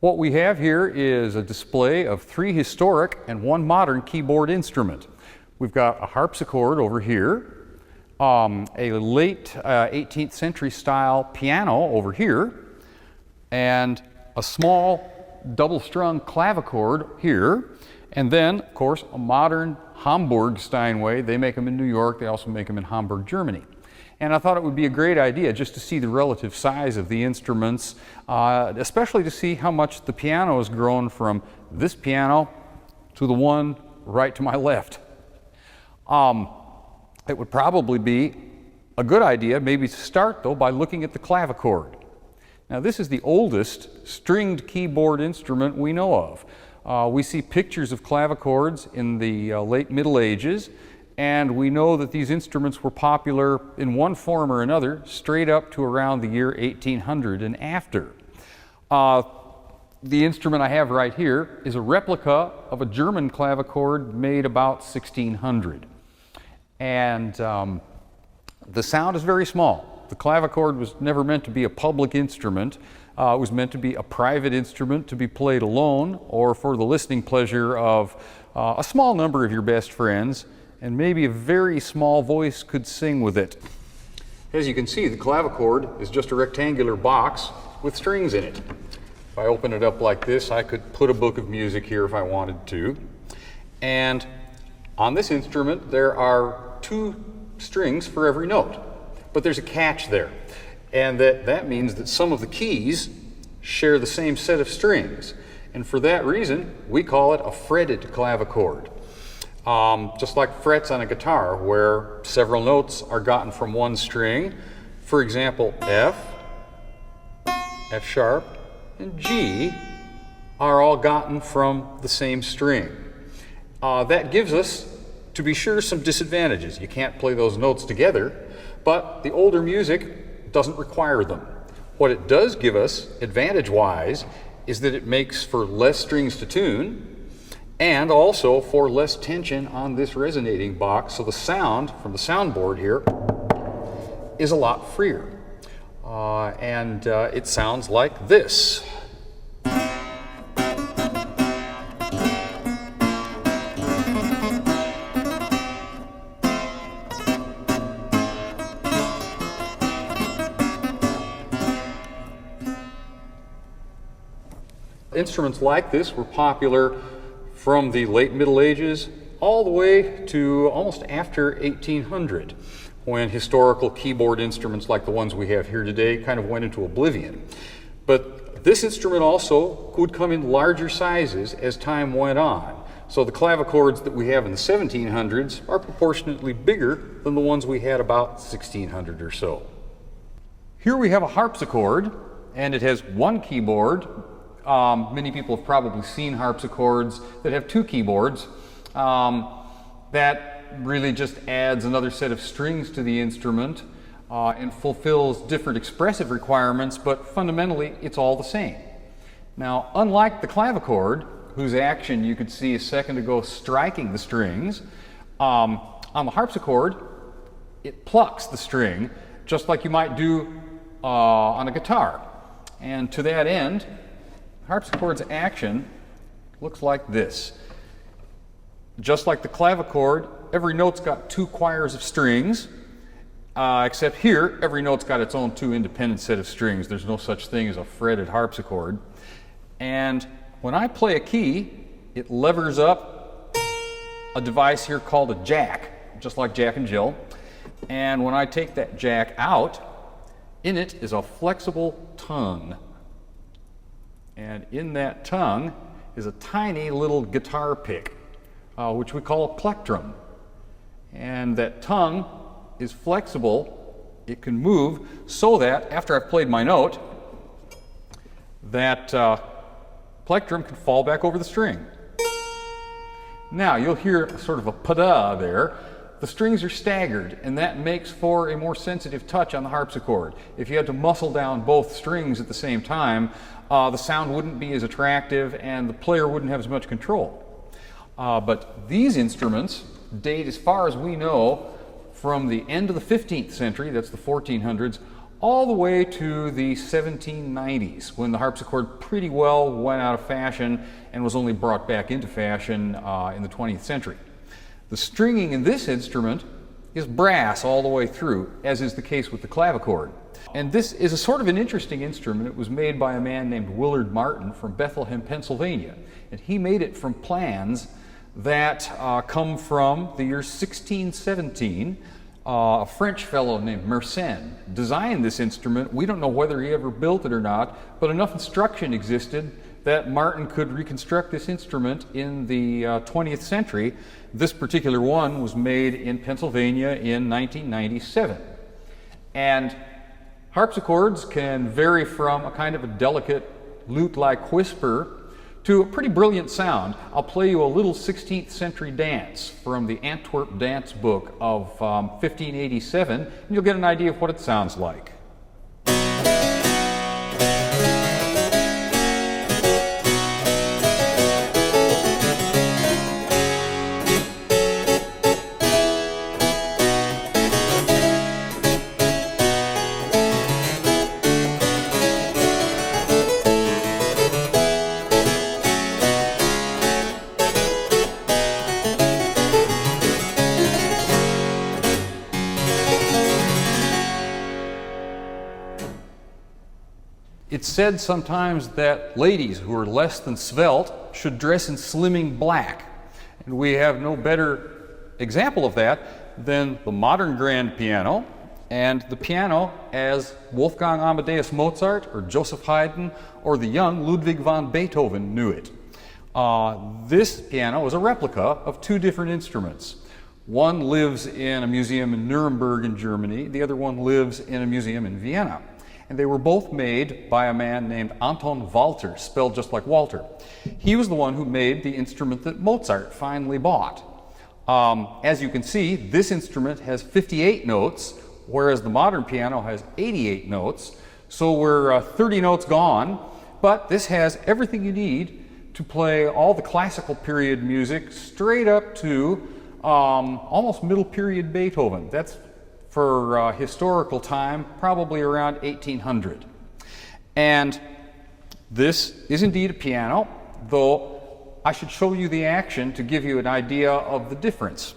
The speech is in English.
What we have here is a display of 3 historic and 1 modern keyboard instrument. We've got a harpsichord over here, a late 18th century style piano over here, and a small double-strung clavichord here, and then, of course, a modern Hamburg Steinway. They make them in New York. They also make them in Hamburg, Germany. And I thought it would be a great idea just to see the relative size of the instruments, especially to see how much the piano has grown from this piano to the one right to my left. It would probably be a good idea maybe to start, though, by looking at the clavichord. Now, this is the oldest stringed keyboard instrument we know of. We see pictures of clavichords in the late Middle Ages, and we know that these instruments were popular in one form or another straight up to around the year 1800 and after. The instrument I have right here is a replica of a German clavichord made about 1600. And the sound is very small. The clavichord was never meant to be a public instrument. It was meant to be a private instrument to be played alone or for the listening pleasure of a small number of your best friends, and maybe a very small voice could sing with it. As you can see, the clavichord is just a rectangular box with strings in it. If I open it up like this, I could put a book of music here if I wanted to. And on this instrument, there are 2 strings for every note. But there's a catch there, and that means that some of the keys share the same set of strings. And for that reason, we call it a fretted clavichord. Just like frets on a guitar, where several notes are gotten from one string. For example, F, F sharp, and G are all gotten from the same string. That gives us, to be sure, some disadvantages. You can't play those notes together, but the older music doesn't require them. What it does give us, advantage-wise, is that it makes for less strings to tune, and also for less tension on this resonating box, so the sound from the soundboard here is a lot freer. It sounds like this. Instruments like this were popular from the late Middle Ages all the way to almost after 1800, when historical keyboard instruments like the ones we have here today kind of went into oblivion. But this instrument also would come in larger sizes as time went on. So the clavichords that we have in the 1700s are proportionately bigger than the ones we had about 1600 or so. Here we have a harpsichord, and it has 1 keyboard. Many people have probably seen harpsichords that have 2 keyboards. That really just adds another set of strings to the instrument and fulfills different expressive requirements, but fundamentally it's all the same. Now, unlike the clavichord, whose action you could see a second ago striking the strings, on the harpsichord it plucks the string just like you might do on a guitar. And to that end, harpsichord's action looks like this. Just like the clavichord, every note's got 2 choirs of strings, except here, every note's got its own 2 independent set of strings. There's no such thing as a fretted harpsichord. And when I play a key, it levers up a device here called a jack, just like Jack and Jill. And when I take that jack out, in it is a flexible tongue. And in that tongue is a tiny little guitar pick, which we call a plectrum. And that tongue is flexible. It can move so that after I've played my note, that plectrum can fall back over the string. Now you'll hear sort of a pa-da there. The strings are staggered, and that makes for a more sensitive touch on the harpsichord. If you had to muscle down both strings at the same time, the sound wouldn't be as attractive and the player wouldn't have as much control. But these instruments date, as far as we know, from the end of the 15th century, that's the 1400s, all the way to the 1790s, when the harpsichord pretty well went out of fashion and was only brought back into fashion in the 20th century. The stringing in this instrument is brass all the way through, as is the case with the clavichord. And this is a sort of an interesting instrument. It was made by a man named Willard Martin from Bethlehem, Pennsylvania. And he made it from plans that come from the year 1617. A French fellow named Mersenne designed this instrument. We don't know whether he ever built it or not, but enough instruction existed that Martin could reconstruct this instrument in the 20th century. This particular one was made in Pennsylvania in 1997. And harpsichords can vary from a kind of a delicate lute-like whisper to a pretty brilliant sound. I'll play you a little 16th century dance from the Antwerp Dance Book of 1587, and you'll get an idea of what it sounds like. It's said sometimes that ladies who are less than svelte should dress in slimming black. And we have no better example of that than the modern grand piano and the piano as Wolfgang Amadeus Mozart or Joseph Haydn or the young Ludwig van Beethoven knew it. This piano is a replica of two different instruments. One lives in a museum in Nuremberg in Germany, the other one lives in a museum in Vienna. And they were both made by a man named Anton Walter, spelled just like Walter. He was the one who made the instrument that Mozart finally bought. As you can see, this instrument has 58 notes, whereas the modern piano has 88 notes. So we're 30 notes gone, but this has everything you need to play all the classical period music straight up to almost middle period Beethoven. That's for historical time, probably around 1800. And this is indeed a piano, though I should show you the action to give you an idea of the difference.